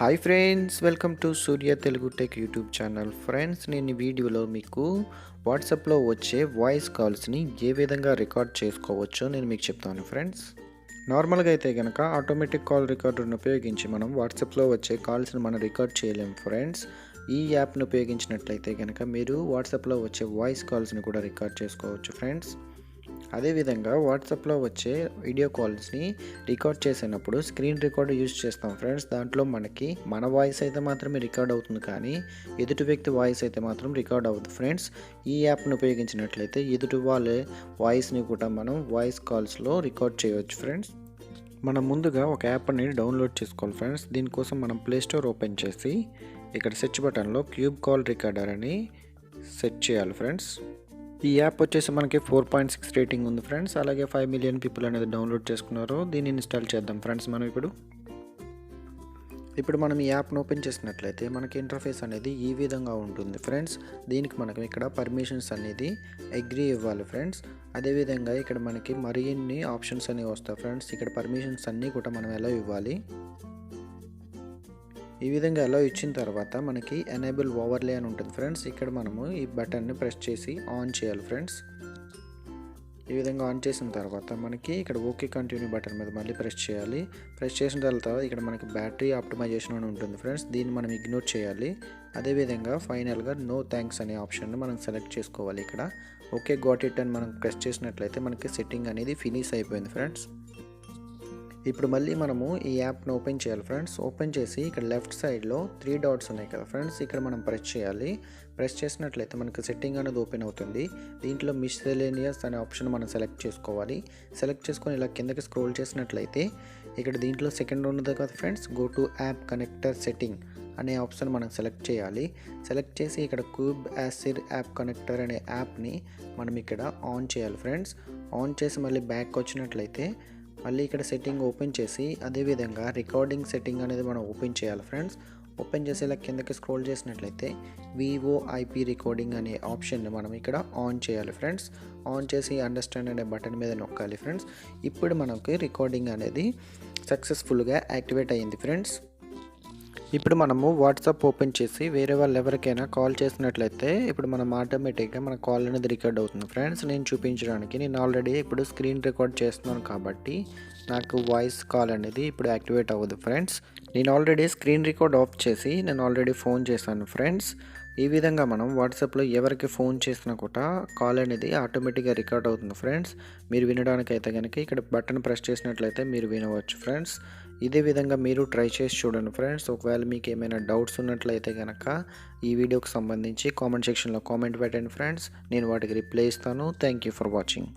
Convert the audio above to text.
Hi friends, welcome to Surya Telugu tech YouTube channel. Friends, నేను ఈ వీడియోలో మీకు వాట్సాప్లో వచ్చే వాయిస్ కాల్స్ని ఏ విధంగా రికార్డ్ చేసుకోవచ్చో నేను మీకు చెప్తాను. ఫ్రెండ్స్, నార్మల్గా అయితే కనుక ఆటోమేటిక్ కాల్ రికార్డర్ని ఉపయోగించి మనం వాట్సాప్లో వచ్చే కాల్స్ని మనం రికార్డ్ చేయలేం. ఫ్రెండ్స్, ఈ యాప్ను ఉపయోగించినట్లయితే కనుక మీరు వాట్సాప్లో వచ్చే వాయిస్ కాల్స్ని కూడా రికార్డ్ చేసుకోవచ్చు. ఫ్రెండ్స్, అదేవిధంగా వాట్సాప్లో వచ్చే వీడియో కాల్స్ని రికార్డ్ చేసినప్పుడు స్క్రీన్ రికార్డ్ యూజ్ చేస్తాం. ఫ్రెండ్స్, దాంట్లో మనకి మన వాయిస్ అయితే మాత్రమే రికార్డ్ అవుతుంది, కానీ ఎదుటి వ్యక్తి వాయిస్ అయితే మాత్రం రికార్డ్ అవ్వదు. ఫ్రెండ్స్, ఈ యాప్ను ఉపయోగించినట్లయితే ఎదుటి వాళ్ళ వాయిస్ని కూడా మనం వాయిస్ కాల్స్లో రికార్డ్ చేయవచ్చు. ఫ్రెండ్స్, మనం ముందుగా ఒక యాప్ని డౌన్లోడ్ చేసుకోవాలి. ఫ్రెండ్స్, దీనికోసం మనం ప్లేస్టోర్ ఓపెన్ చేసి ఇక్కడ సెర్చ్ బటన్లో క్యూబ్ కాల్ రికార్డర్ అని సెర్చ్ చేయాలి. ఫ్రెండ్స్, ఈ యాప్ వచ్చేసి మనకి 4.6 రేటింగ్ ఉంది. ఫ్రెండ్స్, అలాగే 5 మిలియన్ పీపుల్ అనేది డౌన్లోడ్ చేసుకున్నారు. దీన్ని ఇన్స్టాల్ చేద్దాం. ఫ్రెండ్స్, మనం ఇప్పుడు మనం ఈ యాప్ను ఓపెన్ చేసినట్లయితే మనకి ఇంటర్ఫేస్ అనేది ఈ విధంగా ఉంటుంది. ఫ్రెండ్స్, దీనికి మనకి ఇక్కడ పర్మిషన్స్ అనేది అగ్రీ ఇవ్వాలి. ఫ్రెండ్స్, అదేవిధంగా ఇక్కడ మనకి మరిన్ని ఆప్షన్స్ అనేవి వస్తాయి. ఫ్రెండ్స్, ఇక్కడ పర్మిషన్స్ అన్నీ కూడా మనం ఎలా ఇవ్వాలి, ఈ విధంగా ఎలా ఇచ్చిన తర్వాత మనకి ఎనేబుల్ ఓవర్లే అని ఉంటుంది. ఫ్రెండ్స్, ఇక్కడ మనము ఈ బటన్ని ప్రెస్ చేసి ఆన్ చేయాలి. ఫ్రెండ్స్, ఈ విధంగా ఆన్ చేసిన తర్వాత మనకి ఇక్కడ ఓకే కంటిన్యూ బటన్ మీద మళ్ళీ ప్రెస్ చేయాలి. ప్రెస్ చేసిన తర్వాత ఇక్కడ మనకి బ్యాటరీ ఆప్టిమైజేషన్ అని ఉంటుంది. ఫ్రెండ్స్, దీన్ని మనం ఇగ్నోర్ చేయాలి. అదేవిధంగా ఫైనల్గా నో థ్యాంక్స్ అనే ఆప్షన్ని మనం సెలెక్ట్ చేసుకోవాలి. ఇక్కడ ఓకే గాట్ ఇట్ అని మనం ప్రెస్ చేసినట్లయితే మనకి సెట్టింగ్ అనేది ఫినిష్ అయిపోయింది. ఫ్రెండ్స్, ఇప్పుడు మళ్ళీ మనము ఈ యాప్ను ఓపెన్ చేయాలి. ఫ్రెండ్స్, ఓపెన్ చేసి ఇక్కడ లెఫ్ట్ సైడ్లో 3 డాట్స్ ఉన్నాయి కదా. ఫ్రెండ్స్, ఇక్కడ మనం ప్రెస్ చేయాలి. ప్రెస్ చేసినట్లయితే మనకి సెట్టింగ్ అనేది ఓపెన్ అవుతుంది. దీంట్లో మిస్సెలేనియస్ అనే ఆప్షన్ మనం సెలెక్ట్ చేసుకోవాలి. సెలెక్ట్ చేసుకొని ఇలా కిందకి స్క్రోల్ చేసినట్లయితే ఇక్కడ దీంట్లో సెకండ్ ఉన్నది కదా. Friends, go to app connector setting అనే ఆప్షన్ మనం సెలెక్ట్ చేయాలి. సెలెక్ట్ చేసి ఇక్కడ క్యూబ్ యాసిర్ యాప్ కనెక్టర్ అనే యాప్ని మనం ఇక్కడ ఆన్ చేయాలి. ఫ్రెండ్స్, ఆన్ చేసి మళ్ళీ బ్యాక్ వచ్చినట్లయితే మళ్ళీ ఇక్కడ సెట్టింగ్ ఓపెన్ చేసి అదేవిధంగా రికార్డింగ్ సెట్టింగ్ అనేది మనం ఓపెన్ చేయాలి. ఫ్రెండ్స్, ఓపెన్ చేసి ఇలా కిందకి స్క్రోల్ చేసినట్లయితే విఓఐపి రికార్డింగ్ అనే ఆప్షన్ని మనం ఇక్కడ ఆన్ చేయాలి. ఫ్రెండ్స్, ఆన్ చేసి అండర్స్టాండ్ అనే బటన్ మీద నొక్కాలి. ఫ్రెండ్స్, ఇప్పుడు మనకి రికార్డింగ్ అనేది సక్సెస్ఫుల్గా యాక్టివేట్ అయ్యింది. ఫ్రెండ్స్, ఇప్పుడు మనము వాట్సాప్ ఓపెన్ చేసి వేరే వాళ్ళు ఎవరికైనా కాల్ చేసినట్లయితే ఇప్పుడు మనం ఆటోమేటిక్గా మన కాల్ అనేది రికార్డ్ అవుతుంది. ఫ్రెండ్స్, నేను చూపించడానికి నేను ఆల్రెడీ ఇప్పుడు స్క్రీన్ రికార్డ్ చేస్తున్నాను కాబట్టి నాకు వాయిస్ కాల్ అనేది ఇప్పుడు యాక్టివేట్ అవ్వదు. ఫ్రెండ్స్, నేను ఆల్రెడీ స్క్రీన్ రికార్డ్ ఆఫ్ చేసి నేను ఆల్రెడీ ఫోన్ చేశాను. ఫ్రెండ్స్, ఈ విధంగా మనం వాట్సాప్లో ఎవరికి ఫోన్ చేసినా కూడా కాల్ అనేది ఆటోమేటిక్గా రికార్డ్ అవుతుంది. ఫ్రెండ్స్, మీరు వినడానికి అయితే కనుక ఇక్కడ బటన్ ప్రెస్ చేసినట్లయితే మీరు వినవచ్చు. ఫ్రెండ్స్, ఇదే విధంగా మీరు ట్రై చేసి చూడండి. ఫ్రెండ్స్, ఒకవేళ మీకు ఏమైనా డౌట్స్ ఉన్నట్లయితే కనుక ఈ వీడియోకి సంబంధించి కామెంట్ సెక్షన్లో కామెంట్ పెట్టండి. ఫ్రెండ్స్, నేను వాటికి రిప్లై ఇస్తాను. Thank you for watching.